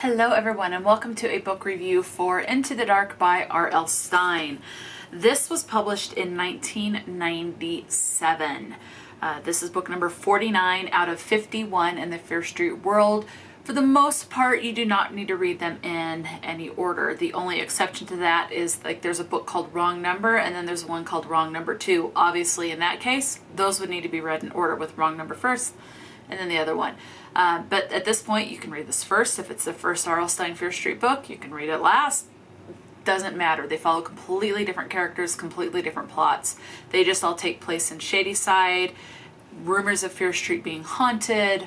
Hello everyone and welcome to a book review for Into the Dark by R.L. Stine. This was published in 1997. This is book number 49 out of 51 in the Fear Street world. For the most part, you do not need to read them in any order. The only exception to that is like there's a book called Wrong Number and then there's one called Wrong Number 2. Obviously in that case, those would need to be read in order with Wrong Number first and then the other one. But at this point, you can read this first. If it's the first R.L. Stine Fear Street book, you can read it last. Doesn't matter. They follow completely different characters, completely different plots. They just all take place in Shadyside, rumors of Fear Street being haunted,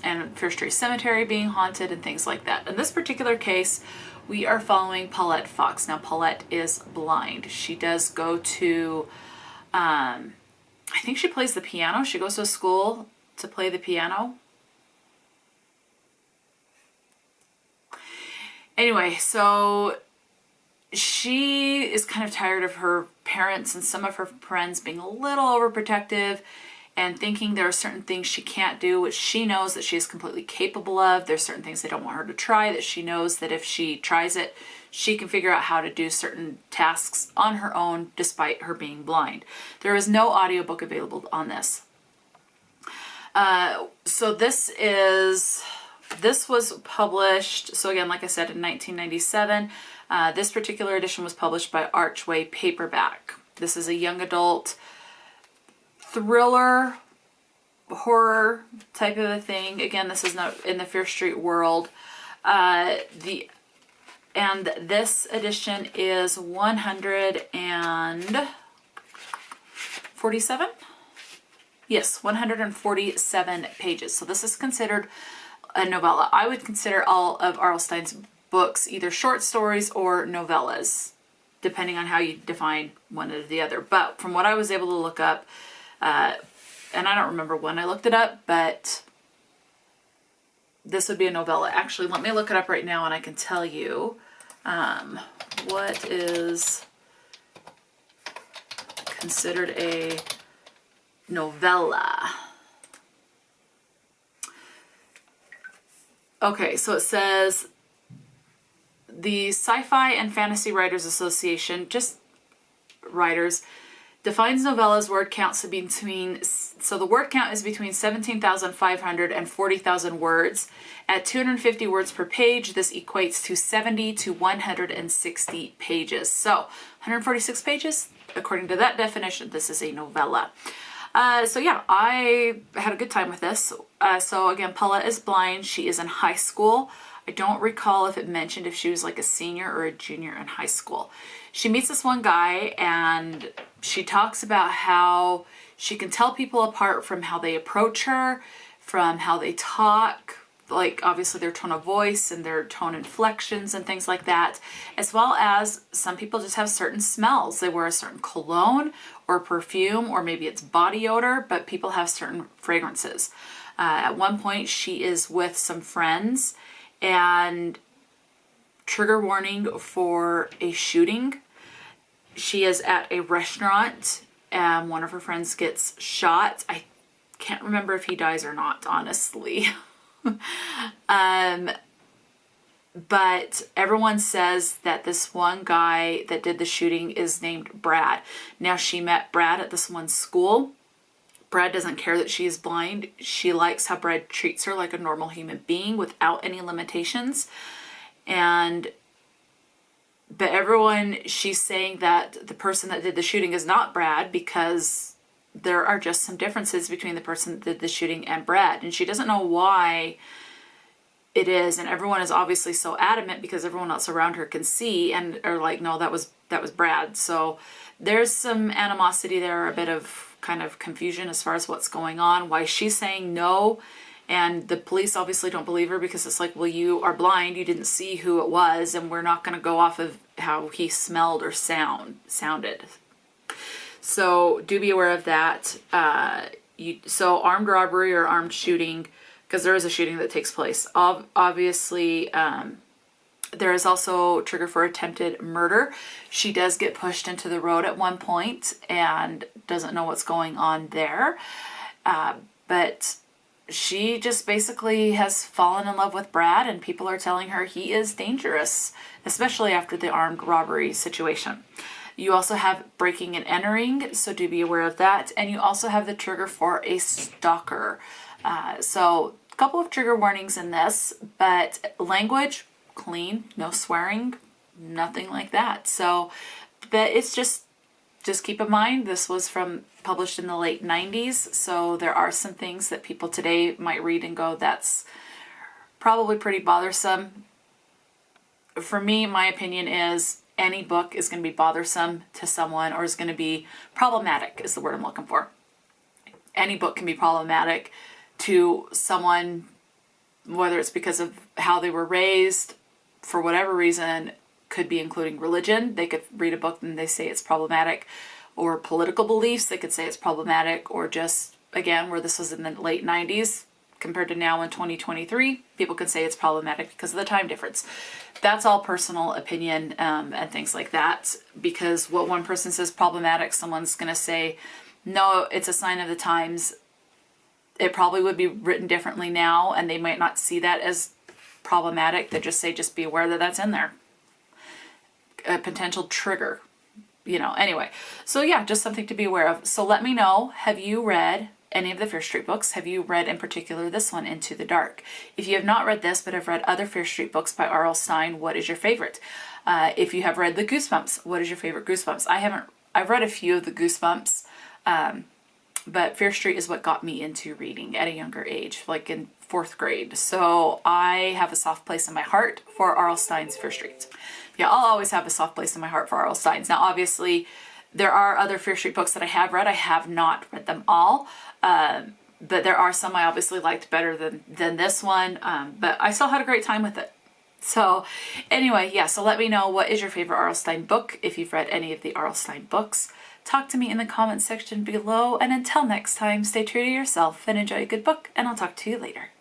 and Fear Street Cemetery being haunted, and things like that. In this particular case, we are following Paulette Fox. Now, Paulette is blind. She does go to, I think she plays the piano. She goes to a school to play the piano. Anyway, so she is kind of tired of her parents and some of her friends being a little overprotective and thinking there are certain things she can't do, which she knows that she is completely capable of. There's certain things they don't want her to try that she knows that if she tries it, she can figure out how to do certain tasks on her own despite her being blind. There is no audiobook available on this. So this was published, so again, like I said, in 1997. This particular edition was published by Archway Paperback. This is a young adult thriller, horror type of a thing. Again, this is not in the Fear Street world. And this edition is 147? Yes, 147 pages. So this is considered a novella. I would consider all of R.L. Stine's books either short stories or novellas, depending on how you define one or the other. But from what I was able to look up, and I don't remember when I looked it up, but this would be a novella. Actually, let me look it up right now and I can tell you what is considered a novella. Okay, so it says the Sci-Fi and Fantasy Writers Association, just writers, defines novella's word counts to be between, so the word count is between 17,500 and 40,000 words. At 250 words per page, this equates to 70 to 160 pages. So 146 pages, according to that definition, this is a novella. So yeah, I had a good time with this. So again, Paulette is blind. She is in high school. I don't recall if it mentioned if she was like a senior or a junior in high school. She meets this one guy and she talks about how she can tell people apart from how they approach her, from how they talk, like obviously their tone of voice and their tone inflections and things like that, as well as some people just have certain smells. They wear a certain cologne or perfume, or maybe it's body odor, but people have certain fragrances. At one point she is with some friends, and trigger warning for a shooting. She is at a restaurant and one of her friends gets shot. I can't remember if he dies or not, honestly. But everyone says that this one guy that did the shooting is named Brad. Now, she met Brad at this one school. Brad doesn't care that she is blind. She likes how Brad treats her like a normal human being without any limitations. But everyone, she's saying that the person that did the shooting is not Brad because there are just some differences between the person that did the shooting and Brad. And she doesn't know why it is, and everyone is obviously so adamant because everyone else around her can see and are like, no, that was Brad. So there's some animosity there, a bit of kind of confusion as far as what's going on, why she's saying no, and the police obviously don't believe her because it's like, well, you are blind, you didn't see who it was, and we're not going to go off of how he smelled or sounded. So do be aware of that. So armed robbery or armed shooting, because there is a shooting that takes place. Obviously, there is also trigger for attempted murder. She does get pushed into the road at one point and doesn't know what's going on there. But she just basically has fallen in love with Brad, and people are telling her he is dangerous, especially after the armed robbery situation. You also have breaking and entering, so do be aware of that. And you also have the trigger for a stalker. So a couple of trigger warnings in this, but language, clean, no swearing, nothing like that. So, but it's just keep in mind, this was published in the late 90s, so there are some things that people today might read and go, that's probably pretty bothersome. For me, my opinion is any book is going to be bothersome to someone, or is going to be problematic, is the word I'm looking for. Any book can be problematic to someone, whether it's because of how they were raised, for whatever reason, could be including religion. They could read a book and they say it's problematic, or political beliefs, they could say it's problematic, or just, again, where this was in the late 90s compared to now in 2023, people could say it's problematic because of the time difference. That's all personal opinion and things like that, because what one person says problematic, someone's going to say, no, it's a sign of the times. It probably would be written differently now, and they might not see that as problematic. They just say, just be aware that that's in there. A potential trigger, anyway. So yeah, just something to be aware of. So let me know, have you read any of the Fear Street books? Have you read in particular this one, Into the Dark? If you have not read this but have read other Fear Street books by R.L. Stine, what is your favorite? If you have read the Goosebumps, what is your favorite Goosebumps? I've read a few of the Goosebumps, but Fear Street is what got me into reading at a younger age, like in 4th grade. So I have a soft place in my heart for R.L. Stine's Fear Street. Yeah, I'll always have a soft place in my heart for R.L. Stine's. Now, obviously, there are other Fear Street books that I have read. I have not read them all, but there are some I obviously liked better than this one, but I still had a great time with it. So anyway, yeah, so let me know, what is your favorite R.L. Stine book, if you've read any of the R.L. Stine books. Talk to me in the comments section below, and until next time, stay true to yourself and enjoy a good book, and I'll talk to you later.